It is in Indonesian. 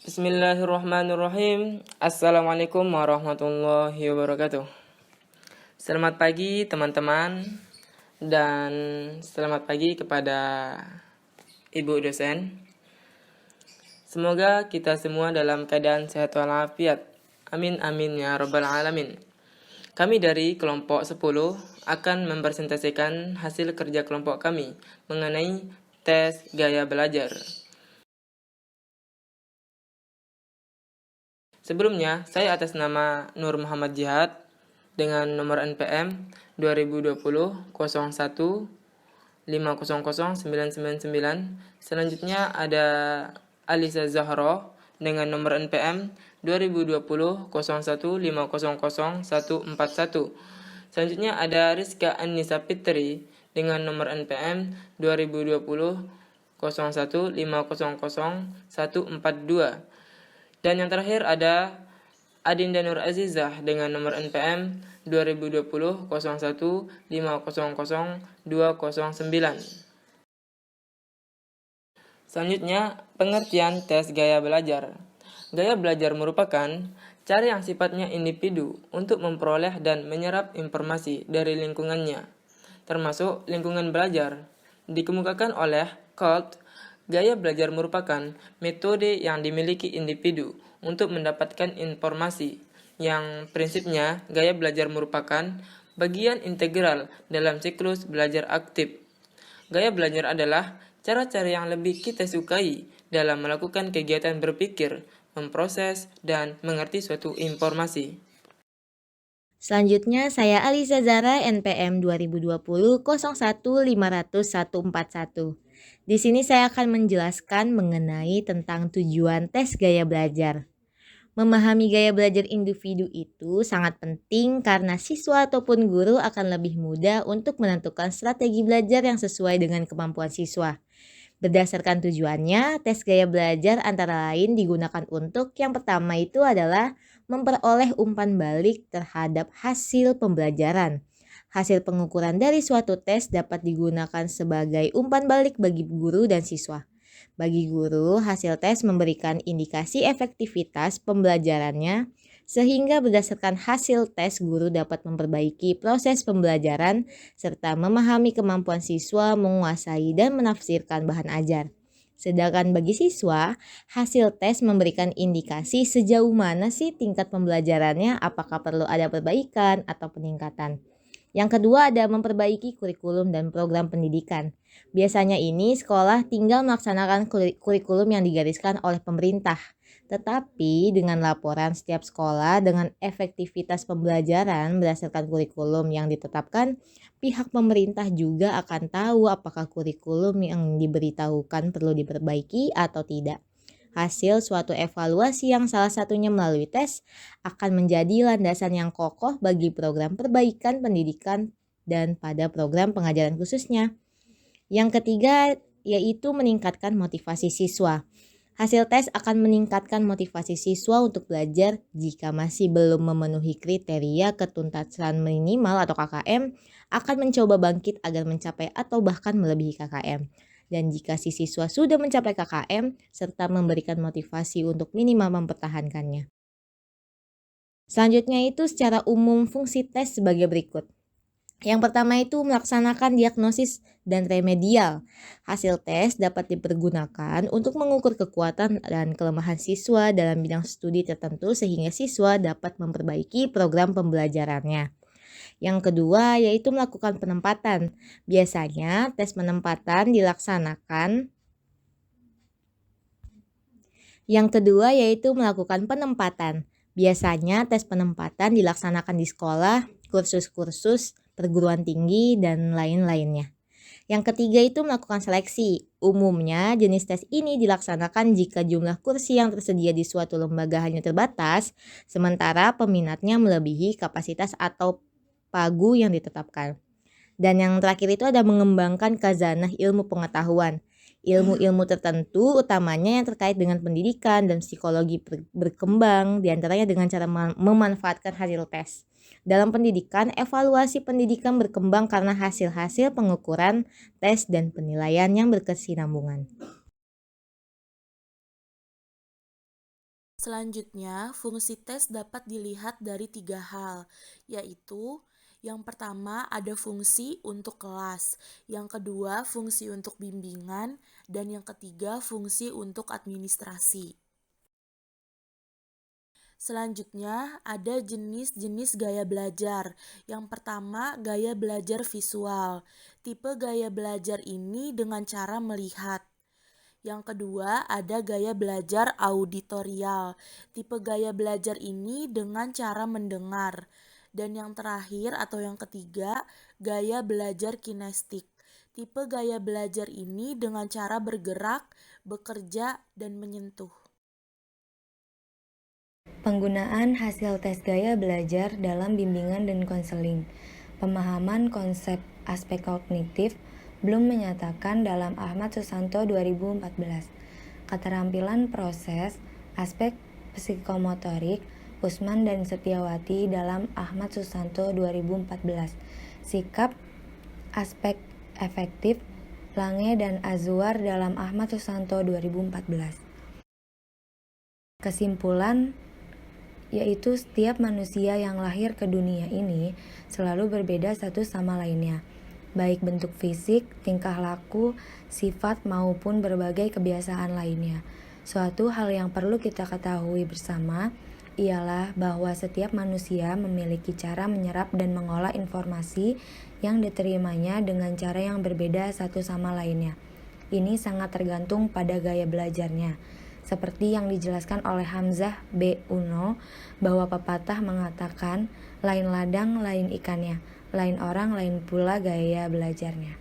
Bismillahirrahmanirrahim. Assalamualaikum warahmatullahi wabarakatuh. Selamat pagi teman-teman, dan selamat pagi kepada Ibu dosen. Semoga kita semua dalam keadaan sehat walafiat. Amin amin ya rabbal alamin. Kami dari kelompok 10 akan mempresentasikan hasil kerja kelompok kami mengenai tes gaya belajar. Sebelumnya, saya atas nama Nur Muhammad Jihad dengan nomor NPM 2020 01 500 999. Selanjutnya ada Alisa Zahro dengan nomor NPM 2020 01 500 141. Selanjutnya ada Rizka Anissa Fitri dengan nomor NPM 2020 01 500 142. Dan yang terakhir ada Adinda Nur Azizah dengan nomor NPM 2020 01 500 209. Selanjutnya, pengertian tes gaya belajar. Gaya belajar merupakan cara yang sifatnya individu untuk memperoleh dan menyerap informasi dari lingkungannya, termasuk lingkungan belajar. Dikemukakan oleh Colt, gaya belajar merupakan metode yang dimiliki individu untuk mendapatkan informasi, yang prinsipnya gaya belajar merupakan bagian integral dalam siklus belajar aktif. Gaya belajar adalah cara-cara yang lebih kita sukai dalam melakukan kegiatan berpikir, memproses, dan mengerti suatu informasi. Selanjutnya saya Alisa Zara NPM 2020 01 500 141. Di sini saya akan menjelaskan mengenai tentang tujuan tes gaya belajar. Memahami gaya belajar individu itu sangat penting karena siswa ataupun guru akan lebih mudah untuk menentukan strategi belajar yang sesuai dengan kemampuan siswa. Berdasarkan tujuannya, tes gaya belajar antara lain digunakan untuk yang pertama itu adalah memperoleh umpan balik terhadap hasil pembelajaran. Hasil pengukuran dari suatu tes dapat digunakan sebagai umpan balik bagi guru dan siswa. Bagi guru, hasil tes memberikan indikasi efektivitas pembelajarannya, sehingga berdasarkan hasil tes guru dapat memperbaiki proses pembelajaran serta memahami kemampuan siswa menguasai dan menafsirkan bahan ajar. Sedangkan bagi siswa, hasil tes memberikan indikasi sejauh mana sih tingkat pembelajarannya, apakah perlu ada perbaikan atau peningkatan. Yang kedua ada memperbaiki kurikulum dan program pendidikan. Biasanya ini sekolah tinggal melaksanakan kurikulum yang digariskan oleh pemerintah. Tetapi dengan laporan setiap sekolah dengan efektivitas pembelajaran berdasarkan kurikulum yang ditetapkan, pihak pemerintah juga akan tahu apakah kurikulum yang diberitahukan perlu diperbaiki atau tidak. Hasil suatu evaluasi yang salah satunya melalui tes akan menjadi landasan yang kokoh bagi program perbaikan pendidikan dan pada program pengajaran khususnya. Yang ketiga yaitu meningkatkan motivasi siswa. Hasil tes akan meningkatkan motivasi siswa untuk belajar jika masih belum memenuhi kriteria ketuntasan minimal atau KKM, akan mencoba bangkit agar mencapai atau bahkan melebihi KKM. Dan jika si siswa sudah mencapai KKM, serta memberikan motivasi untuk minimal mempertahankannya. Selanjutnya itu secara umum fungsi tes sebagai berikut. Yang pertama itu melaksanakan diagnosis dan remedial. Hasil tes dapat dipergunakan untuk mengukur kekuatan dan kelemahan siswa dalam bidang studi tertentu sehingga siswa dapat memperbaiki program pembelajarannya. Yang kedua yaitu melakukan penempatan. Biasanya tes penempatan dilaksanakan. Yang kedua yaitu melakukan penempatan. Biasanya tes penempatan dilaksanakan di sekolah, kursus-kursus, perguruan tinggi, dan lain-lainnya. Yang ketiga itu melakukan seleksi. Umumnya jenis tes ini dilaksanakan jika jumlah kursi yang tersedia di suatu lembaga hanya terbatas, sementara peminatnya melebihi kapasitas atau pagu yang ditetapkan. Dan yang terakhir itu ada mengembangkan khazanah ilmu pengetahuan. Ilmu-ilmu tertentu utamanya yang terkait dengan pendidikan dan psikologi berkembang diantaranya dengan cara memanfaatkan hasil tes. Dalam pendidikan, evaluasi pendidikan berkembang karena hasil-hasil pengukuran, tes, dan penilaian yang berkesinambungan. Selanjutnya, fungsi tes dapat dilihat dari 3 hal, yaitu yang pertama ada fungsi untuk kelas, yang kedua fungsi untuk bimbingan, dan yang ketiga fungsi untuk administrasi. Selanjutnya, ada jenis-jenis gaya belajar. Yang pertama, gaya belajar visual. Tipe gaya belajar ini dengan cara melihat. Yang kedua, ada gaya belajar auditorial. Tipe gaya belajar ini dengan cara mendengar. Dan yang terakhir atau yang ketiga, gaya belajar kinestik. Tipe gaya belajar ini dengan cara bergerak, bekerja, dan menyentuh. Penggunaan hasil tes gaya belajar dalam bimbingan dan konseling. Pemahaman konsep aspek kognitif belum menyatakan dalam Ahmad Susanto 2014. Keterampilan proses aspek psikomotorik Usman dan Setiawati dalam Ahmad Susanto 2014. Sikap aspek efektif Lange dan Azwar dalam Ahmad Susanto 2014. Kesimpulan yaitu setiap manusia yang lahir ke dunia ini selalu berbeda satu sama lainnya, baik bentuk fisik, tingkah laku, sifat maupun berbagai kebiasaan lainnya. Suatu hal yang perlu kita ketahui bersama ialah bahwa setiap manusia memiliki cara menyerap dan mengolah informasi yang diterimanya dengan cara yang berbeda satu sama lainnya. Ini sangat tergantung pada gaya belajarnya. Seperti yang dijelaskan oleh Hamzah B. Uno, bahwa pepatah mengatakan, lain ladang, lain ikannya, lain orang, lain pula gaya belajarnya.